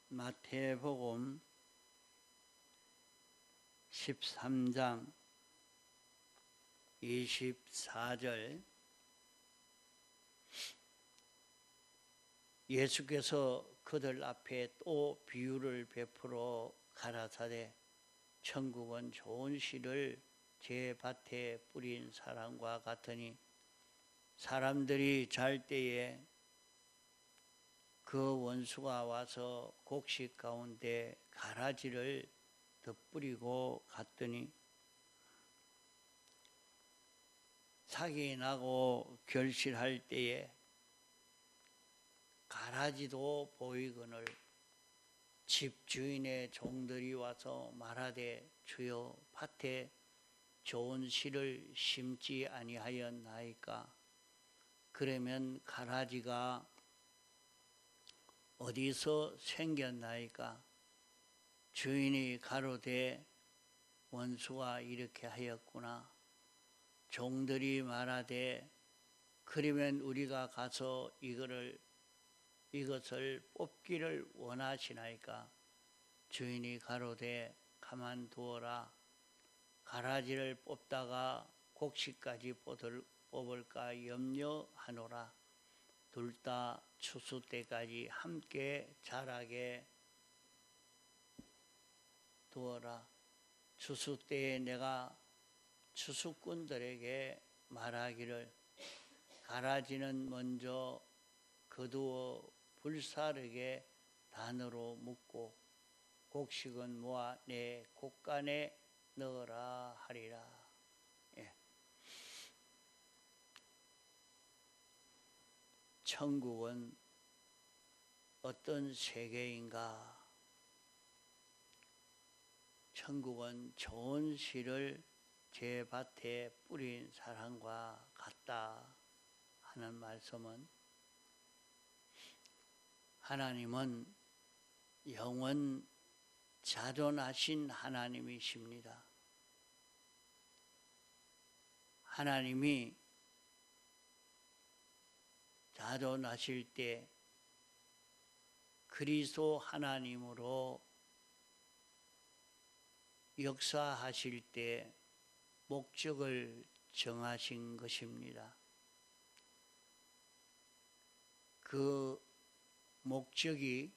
마태복음 13장 24절 예수께서 그들 앞에 또 비유를 베풀어 가라사대 천국은 좋은 씨를 제 밭에 뿌린 사람과 같으니 사람들이 잘 때에 그 원수가 와서 곡식 가운데 가라지를 덧뿌리고 갔더니 사기 나고 결실할 때에 가라지도 보이거늘 집주인의 종들이 와서 말하되 주여 밭에 좋은 씨를 심지 아니하였나이까. 그러면 가라지가 어디서 생겼나이까. 주인이 가로되 원수가 이렇게 하였구나. 종들이 말하되 그러면 우리가 가서 이것을 뽑기를 원하시나이까. 주인이 가로되 가만두어라. 가라지를 뽑다가 곡식까지 뽑을까 염려하노라. 둘 다 추수 때까지 함께 자라게 두어라. 추수 때에 내가 추수꾼들에게 말하기를 가라지는 먼저 거두어 불사르게 단으로 묶고 곡식은 모아 내 곡간에 넣으라 하리라. 천국은 어떤 세계인가? 천국은 좋은 씨를 제 밭에 뿌린 사람과 같다 하는 말씀은 하나님은 영원 자존하신 하나님이십니다. 하나님이 자존하실 때 그리스도 하나님으로 역사하실 때 목적을 정하신 것입니다. 그 목적이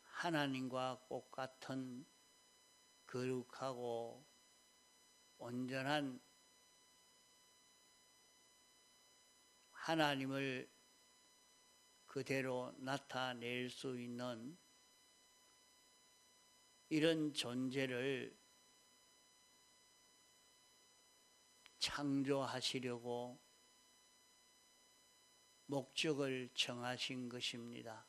하나님과 똑같은 거룩하고 온전한 하나님을 그대로 나타낼 수 있는 이런 존재를 창조하시려고 목적을 정하신 것입니다.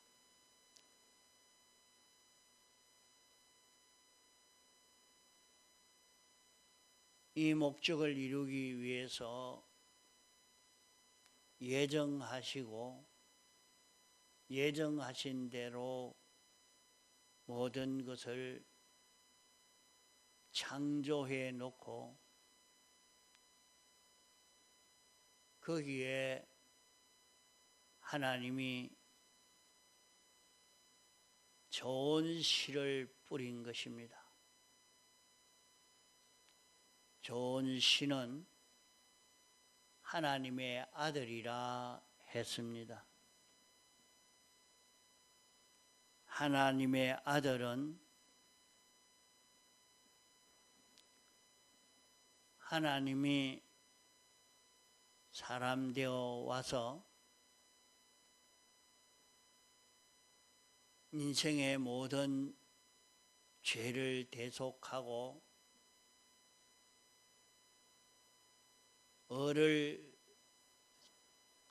이 목적을 이루기 위해서 예정하시고 예정하신 대로 모든 것을 창조해 놓고 거기에 하나님이 좋은 씨를 뿌린 것입니다. 좋은 씨는 하나님의 아들이라 했습니다. 하나님의 아들은 하나님이 사람 되어 와서 인생의 모든 죄를 대속하고 을을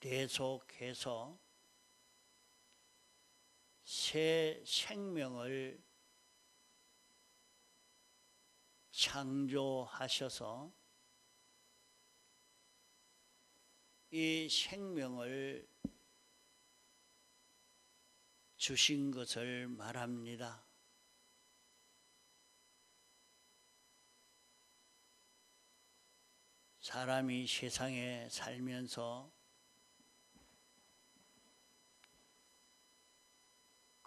대속해서 새 생명을 창조하셔서 이 생명을 주신 것을 말합니다. 사람이 세상에 살면서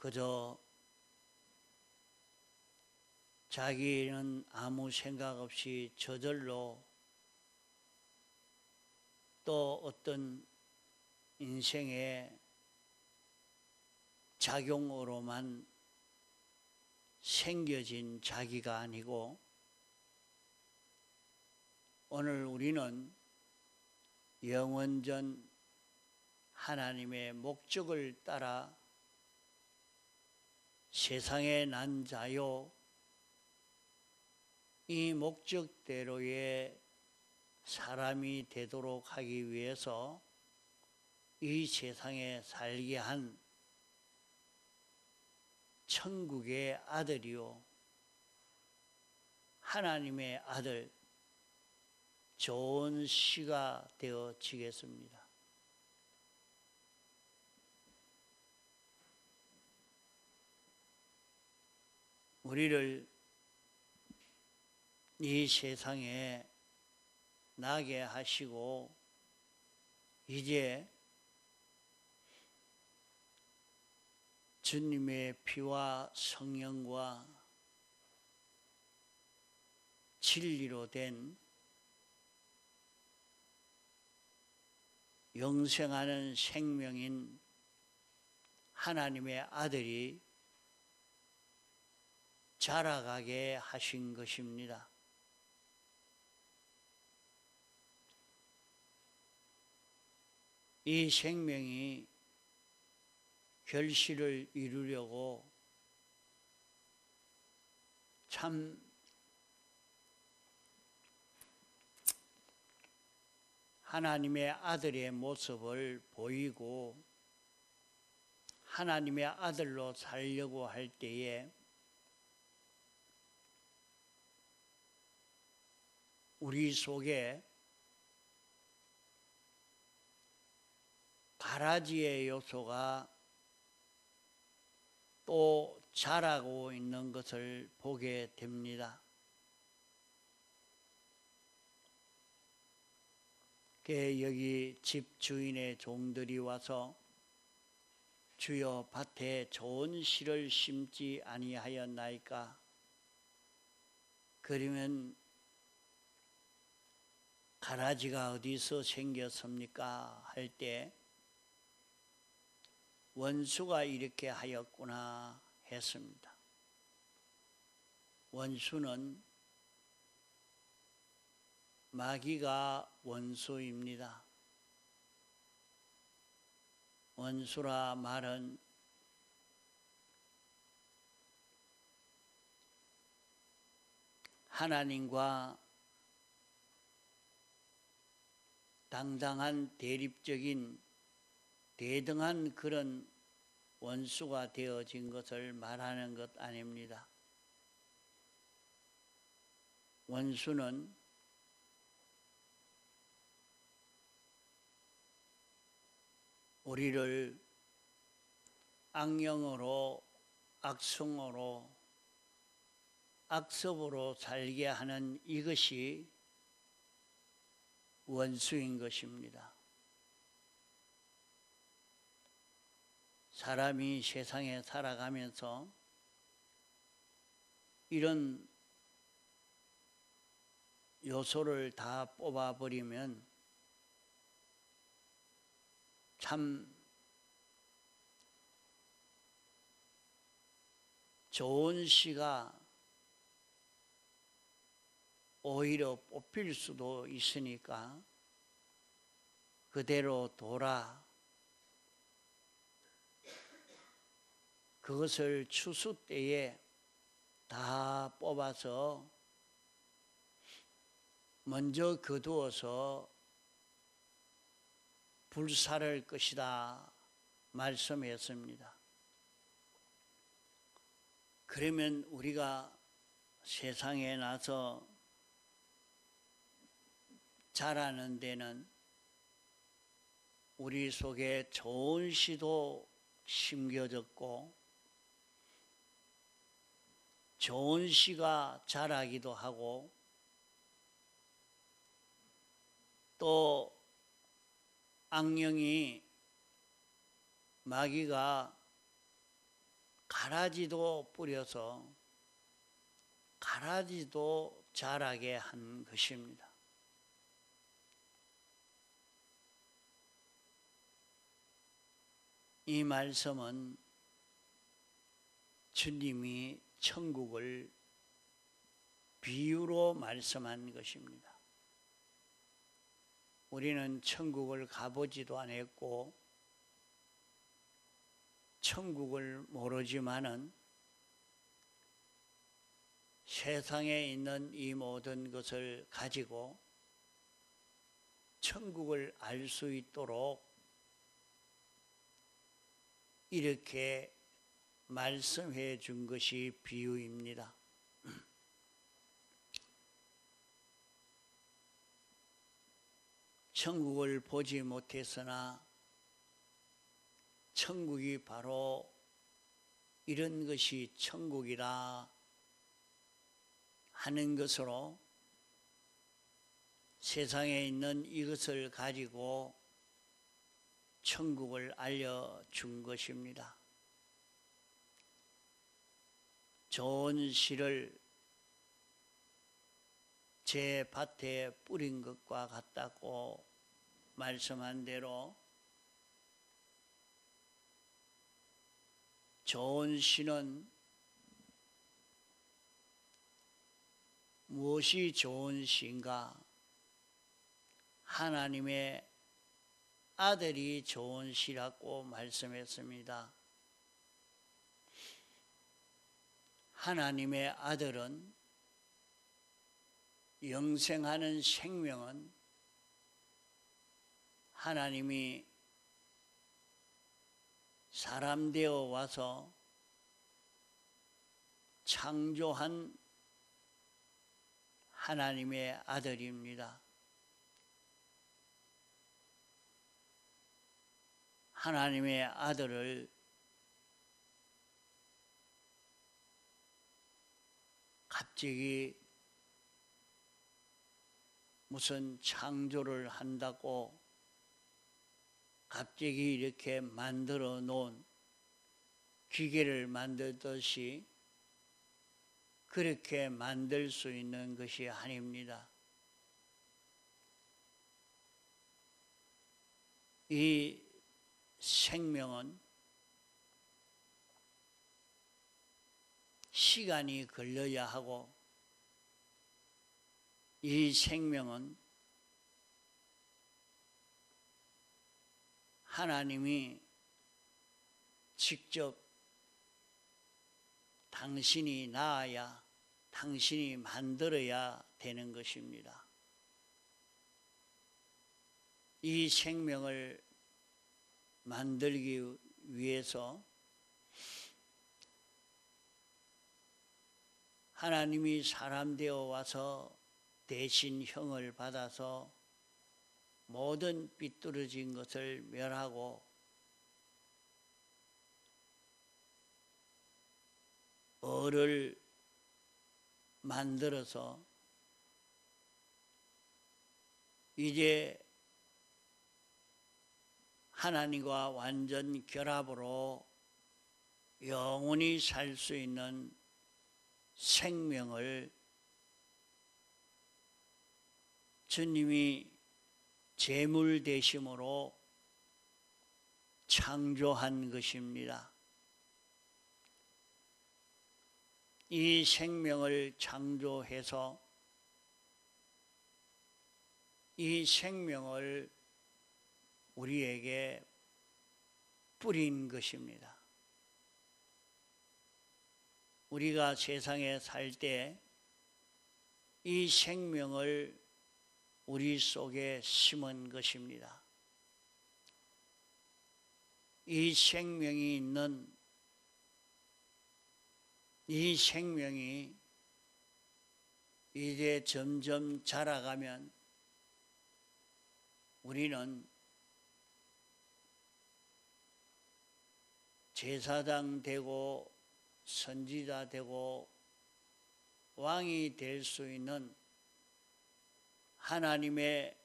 그저 자기는 아무 생각 없이 저절로 또 어떤 인생의 작용으로만 생겨진 자기가 아니고 오늘 우리는 영원전 하나님의 목적을 따라 세상에 난 자요, 이 목적대로의 사람이 되도록 하기 위해서 이 세상에 살게 한 천국의 아들이요, 하나님의 아들, 좋은 시가 되어지겠습니다. 우리를 이 세상에 나게 하시고 이제 주님의 피와 성령과 진리로 된 영생하는 생명인 하나님의 아들이 자라가게 하신 것입니다. 이 생명이 결실을 이루려고 참 하나님의 아들의 모습을 보이고 하나님의 아들로 살려고 할 때에 우리 속에 가라지의 요소가 또 자라고 있는 것을 보게 됩니다. 여기 집 주인의 종들이 와서 주여 밭에 좋은 씨를 심지 아니하였나이까? 그러면 가라지가 어디서 생겼습니까? 할 때 원수가 이렇게 하였구나 했습니다. 원수는 마귀가 원수입니다. 원수라 말은 하나님과 당당한 대립적인 대등한 그런 원수가 되어진 것을 말하는 것 아닙니다. 원수는 우리를 악령으로, 악성으로, 악습으로 살게 하는 이것이 원수인 것입니다. 사람이 세상에 살아가면서 이런 요소를 다 뽑아버리면 참 좋은 씨가 오히려 뽑힐 수도 있으니까 그대로 둬라. 그것을 추수 때에 다 뽑아서 먼저 거두어서 불사를 것이다 말씀했습니다. 그러면 우리가 세상에 나서 자라는 데는 우리 속에 좋은 씨도 심겨졌고 좋은 씨가 자라기도 하고 또 악령이 마귀가 가라지도 뿌려서 가라지도 자라게 한 것입니다. 이 말씀은 주님이 천국을 비유로 말씀한 것입니다. 우리는 천국을 가보지도 않았고 천국을 모르지만은 세상에 있는 이 모든 것을 가지고 천국을 알 수 있도록 이렇게 말씀해 준 것이 비유입니다. 천국을 보지 못했으나 천국이 바로 이런 것이 천국이라 하는 것으로 세상에 있는 이것을 가지고 천국을 알려준 것입니다. 좋은 씨를 제 밭에 뿌린 것과 같다고 말씀한 대로 좋은 씨는 무엇이 좋은 씨인가? 하나님의 아들이 좋은 씨라고 말씀했습니다. 하나님의 아들은 영생하는 생명은 하나님이 사람 되어 와서 창조한 하나님의 아들입니다. 하나님의 아들을 갑자기 무슨 창조를 한다고 갑자기 이렇게 만들어 놓은 기계를 만들듯이 그렇게 만들 수 있는 것이 아닙니다. 이 생명은 시간이 걸려야 하고 이 생명은 하나님이 직접 당신이 낳아야 당신이 만들어야 되는 것입니다. 이 생명을 만들기 위해서 하나님이 사람 되어 와서 대신 형을 받아서 모든 삐뚤어진 것을 멸하고 을을 만들어서 이제 하나님과 완전 결합으로 영원히 살 수 있는 생명을 주님이 제물 되심으로 창조한 것입니다. 이 생명을 창조해서 이 생명을 우리에게 뿌린 것입니다. 우리가 세상에 살 때 이 생명을 우리 속에 심은 것입니다. 이 생명이 있는 이 생명이 이제 점점 자라가면 우리는 제사장 되고 선지자 되고 왕이 될 수 있는 하나님의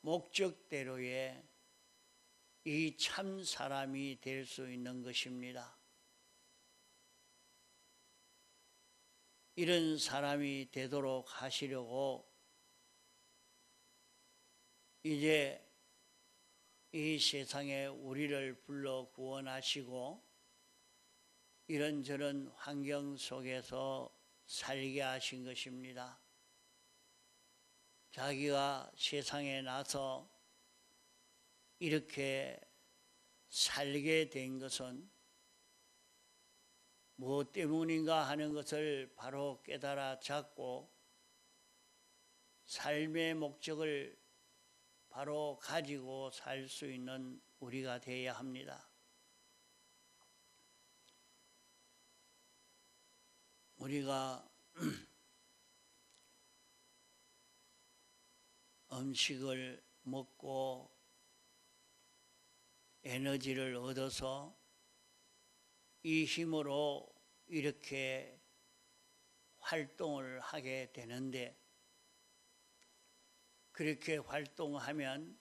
목적대로의 이 참 사람이 될 수 있는 것입니다. 이런 사람이 되도록 하시려고 이제 이 세상에 우리를 불러 구원하시고 이런저런 환경 속에서 살게 하신 것입니다. 자기가 세상에 나서 이렇게 살게 된 것은 무엇 때문인가 하는 것을 바로 깨달아 잡고 삶의 목적을 바로 가지고 살 수 있는 우리가 되어야 합니다. 우리가 음식을 먹고 에너지를 얻어서 이 힘으로 이렇게 활동을 하게 되는데, 그렇게 활동하면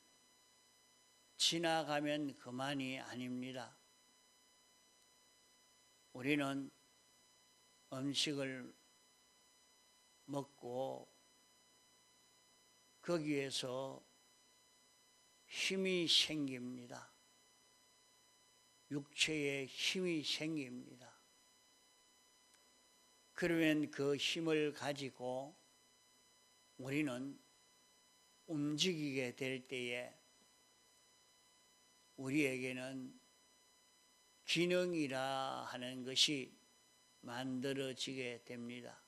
지나가면 그만이 아닙니다. 우리는 음식을 먹고 거기에서 힘이 생깁니다. 육체에 힘이 생깁니다. 그러면 그 힘을 가지고 우리는 움직이게 될 때에 우리에게는 기능이라 하는 것이 만들어지게 됩니다.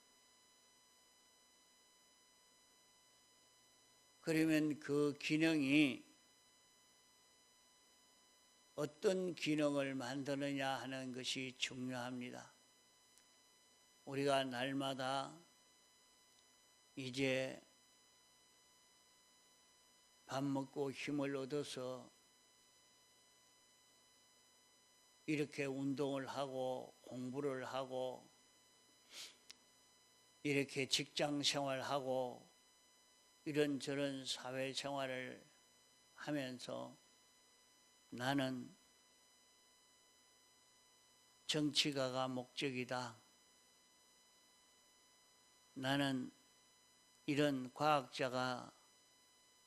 그러면 그 기능이 어떤 기능을 만드느냐 하는 것이 중요합니다. 우리가 날마다 이제 밥 먹고 힘을 얻어서 이렇게 운동을 하고 공부를 하고 이렇게 직장 생활하고 이런저런 사회생활을 하면서 나는 정치가가 목적이다. 나는 이런 과학자가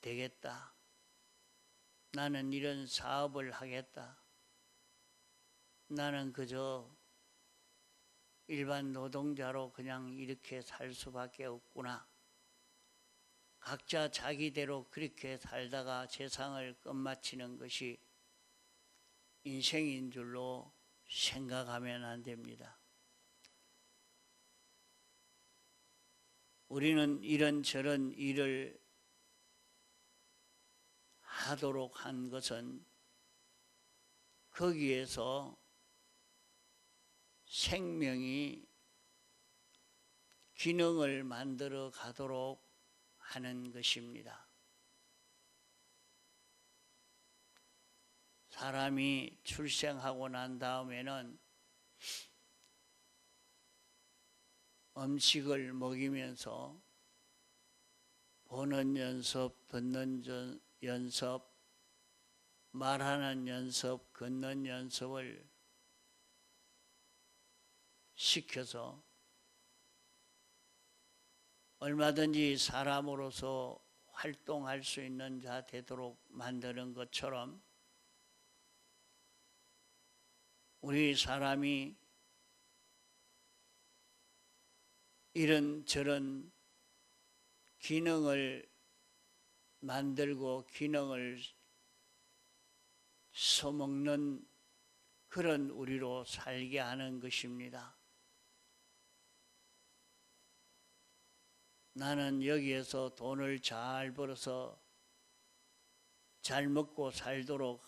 되겠다. 나는 이런 사업을 하겠다. 나는 그저 일반 노동자로 그냥 이렇게 살 수밖에 없구나. 각자 자기대로 그렇게 살다가 세상을 끝마치는 것이 인생인 줄로 생각하면 안 됩니다. 우리는 이런저런 일을 하도록 한 것은 거기에서 생명이 기능을 만들어 가도록 하는 것입니다. 사람이 출생하고 난 다음에는 음식을 먹이면서 보는 연습, 듣는 연습, 말하는 연습, 걷는 연습을 시켜서 얼마든지 사람으로서 활동할 수 있는 자 되도록 만드는 것처럼 우리 사람이 이런저런 기능을 만들고 기능을 써먹는 그런 우리로 살게 하는 것입니다. 나는 여기에서 돈을 잘 벌어서 잘 먹고 살도록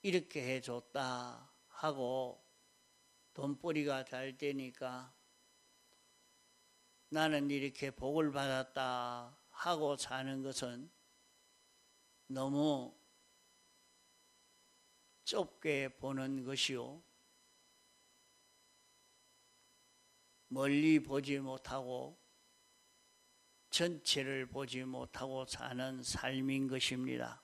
이렇게 해줬다 하고 돈벌이가 잘 되니까 나는 이렇게 복을 받았다 하고 사는 것은 너무 좁게 보는 것이요, 멀리 보지 못하고 전체를 보지 못하고 사는 삶인 것입니다.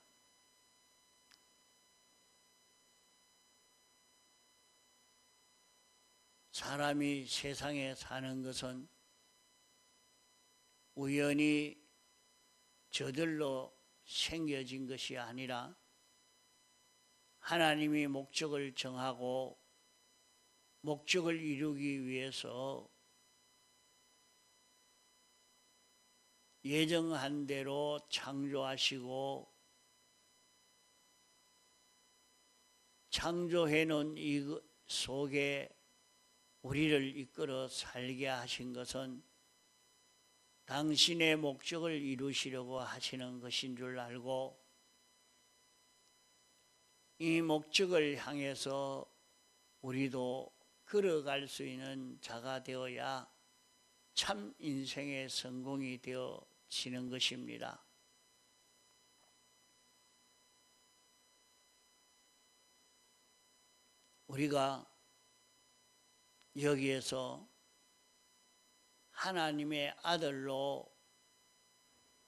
사람이 세상에 사는 것은 우연히 저절로 생겨진 것이 아니라 하나님이 목적을 정하고 목적을 이루기 위해서 예정한 대로 창조하시고 창조해 놓은 이 속에 우리를 이끌어 살게 하신 것은 당신의 목적을 이루시려고 하시는 것인 줄 알고 이 목적을 향해서 우리도 걸어갈 수 있는 자가 되어야 참 인생의 성공이 되어지는 것입니다. 우리가 여기에서 하나님의 아들로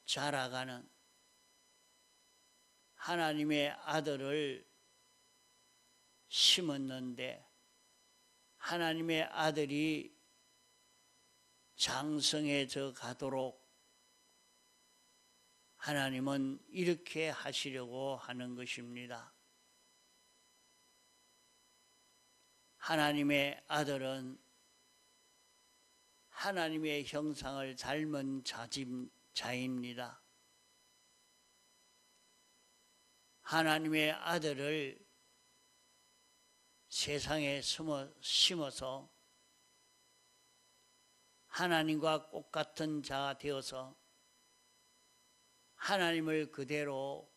자라가는 하나님의 아들을 심었는데 하나님의 아들이 장성해져 가도록 하나님은 이렇게 하시려고 하는 것입니다. 하나님의 아들은 하나님의 형상을 닮은 자입니다. 하나님의 아들을 세상에 심어서 하나님과 똑같은 자가 되어서 하나님을 그대로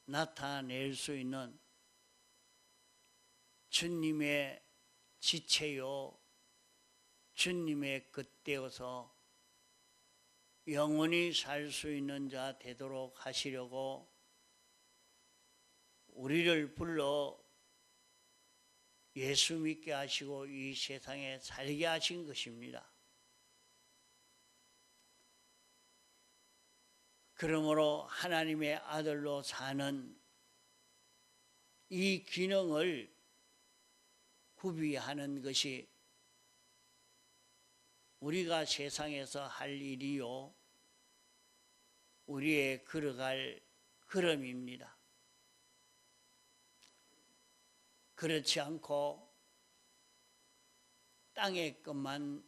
나타낼 수 있는 주님의 지체요 주님의 겉되어서 영원히 살 수 있는 자 되도록 하시려고 우리를 불러 예수 믿게 하시고 이 세상에 살게 하신 것입니다. 그러므로 하나님의 아들로 사는 이 기능을 구비하는 것이 우리가 세상에서 할 일이요 우리의 걸어갈 걸음입니다. 그렇지 않고 땅의 것만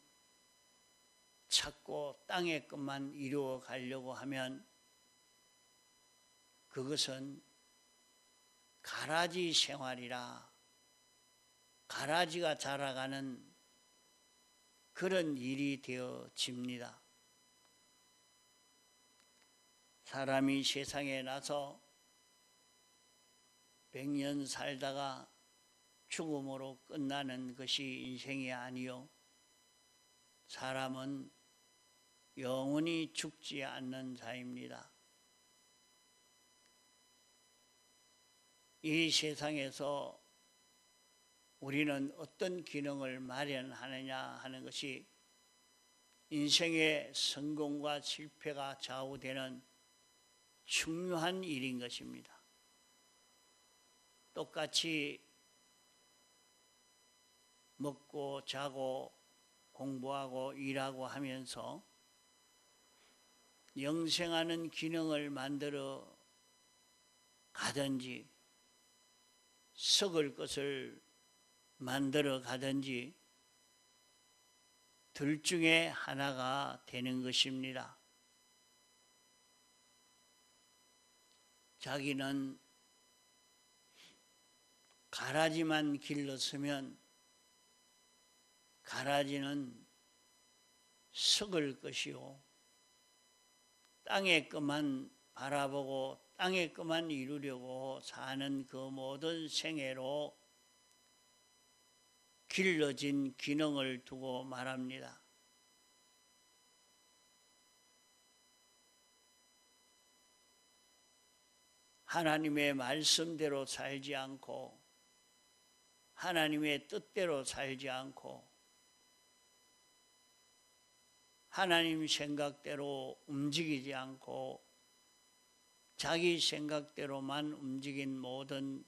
찾고 땅의 것만 이루어 가려고 하면 그것은 가라지 생활이라 가라지가 자라가는 그런 일이 되어집니다. 사람이 세상에 나서 100년 살다가 죽음으로 끝나는 것이 인생이 아니요 사람은 영원히 죽지 않는 자입니다. 이 세상에서 우리는 어떤 기능을 마련하느냐 하는 것이 인생의 성공과 실패가 좌우되는 중요한 일인 것입니다. 똑같이 먹고 자고 공부하고 일하고 하면서 영생하는 기능을 만들어 가든지 썩을 것을 만들어 가든지 둘 중에 하나가 되는 것입니다. 자기는 가라지만 길렀으면 가라지는 썩을 것이요 땅의 것만 바라보고 땅의 것만 이루려고 사는 그 모든 생애로 길러진 기능을 두고 말합니다. 하나님의 말씀대로 살지 않고 하나님의 뜻대로 살지 않고 하나님 생각대로 움직이지 않고 자기 생각대로만 움직인 모든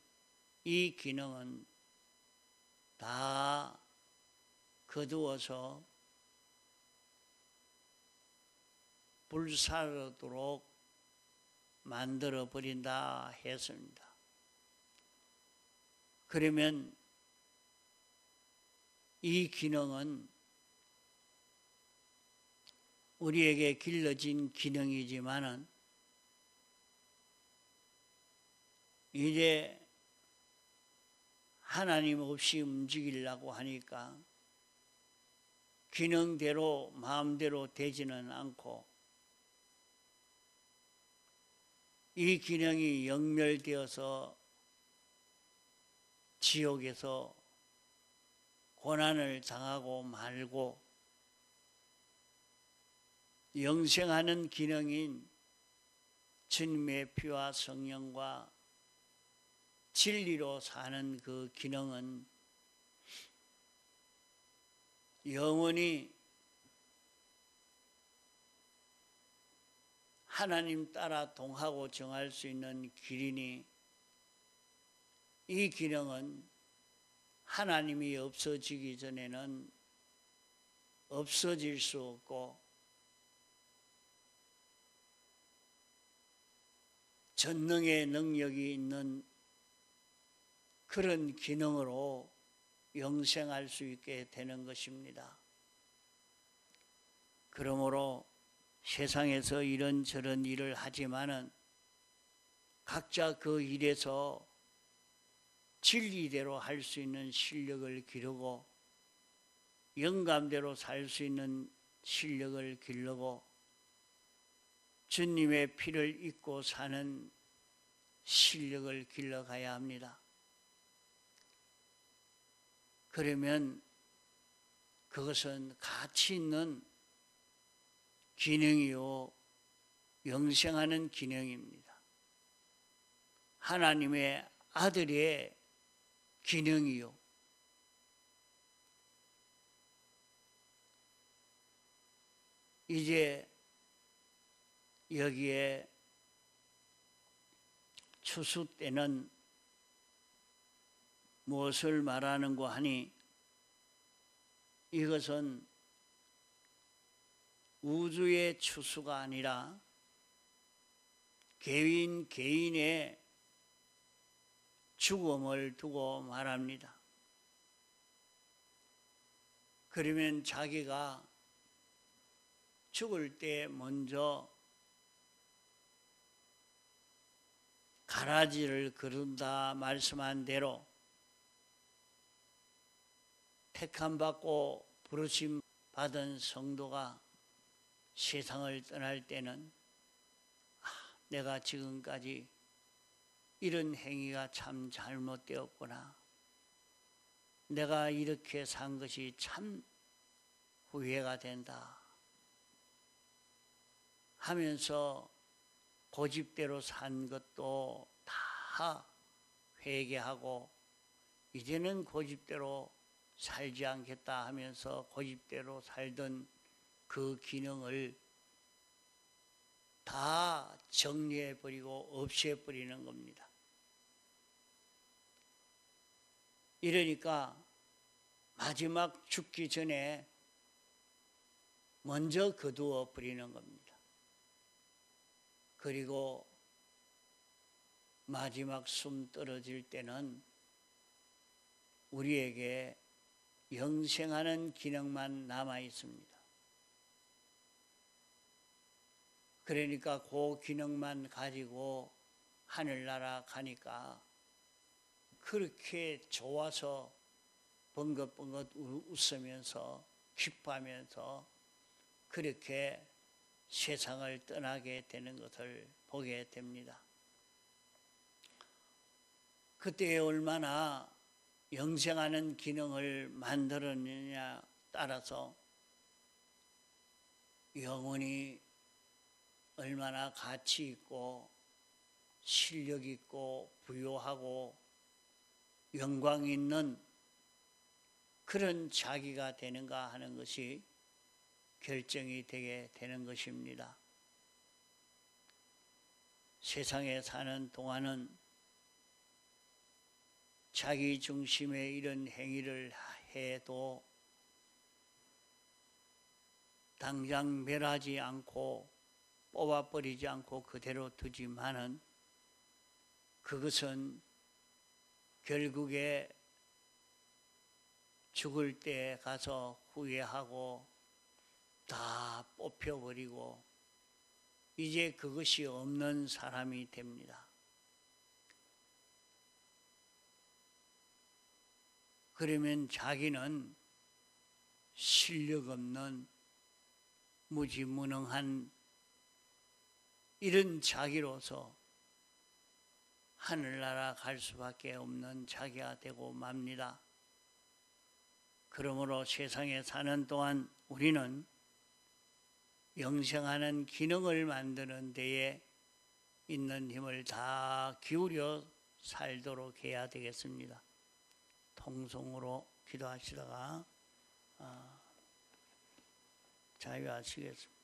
이 기능은 다 거두어서 불사르도록 만들어 버린다 했습니다. 그러면 이 기능은 우리에게 길러진 기능이지만은 이제 하나님 없이 움직이려고 하니까 기능대로 마음대로 되지는 않고 이 기능이 영멸되어서 지옥에서 고난을 당하고 말고 영생하는 기능인 주님의 피와 성령과 진리로 사는 그 기능은 영원히 하나님 따라 동하고 정할 수 있는 길이니 이 기능은 하나님이 없어지기 전에는 없어질 수 없고 전능의 능력이 있는 그런 기능으로 영생할 수 있게 되는 것입니다. 그러므로 세상에서 이런저런 일을 하지만은 각자 그 일에서 진리대로 할 수 있는 실력을 기르고 영감대로 살 수 있는 실력을 기르고 주님의 피를 입고 사는 실력을 길러가야 합니다. 그러면 그것은 가치 있는 기능이요 영생하는 기능입니다. 하나님의 아들의 기능이요 이제 여기에 추수 때는 무엇을 말하는고 하니 이것은 우주의 추수가 아니라 개인의 죽음을 두고 말합니다. 그러면 자기가 죽을 때 먼저 가라지를 거둔다 말씀한 대로 택함받고 부르심 받은 성도가 세상을 떠날 때는 내가 지금까지 이런 행위가 참 잘못되었구나. 내가 이렇게 산 것이 참 후회가 된다 하면서 고집대로 산 것도 다 회개하고 이제는 고집대로 살지 않겠다 하면서 고집대로 살던 그 기능을 다 정리해버리고 없애버리는 겁니다. 이러니까 마지막 죽기 전에 먼저 거두어 버리는 겁니다. 그리고 마지막 숨 떨어질 때는 우리에게 영생하는 기능만 남아 있습니다. 그러니까 그 기능만 가지고 하늘나라 가니까 그렇게 좋아서 번긋번긋 웃으면서 기뻐하면서 그렇게 세상을 떠나게 되는 것을 보게 됩니다. 그때 얼마나 영생하는 기능을 만들었느냐 따라서 영혼이 얼마나 가치 있고 실력 있고 부유하고 영광 있는 그런 자기가 되는가 하는 것이 결정이 되게 되는 것입니다. 세상에 사는 동안은 자기 중심의 이런 행위를 해도 당장 멸하지 않고 뽑아버리지 않고 그대로 두지만은 그것은 결국에 죽을 때 가서 후회하고 다 뽑혀버리고 이제 그것이 없는 사람이 됩니다. 그러면 자기는 실력 없는 무지무능한 이런 자기로서 하늘나라 갈 수밖에 없는 자기가 되고 맙니다. 그러므로 세상에 사는 동안 우리는 영생하는 기능을 만드는 데에 있는 힘을 다 기울여 살도록 해야 되겠습니다. 통성으로 기도하시다가 자유하시겠습니다.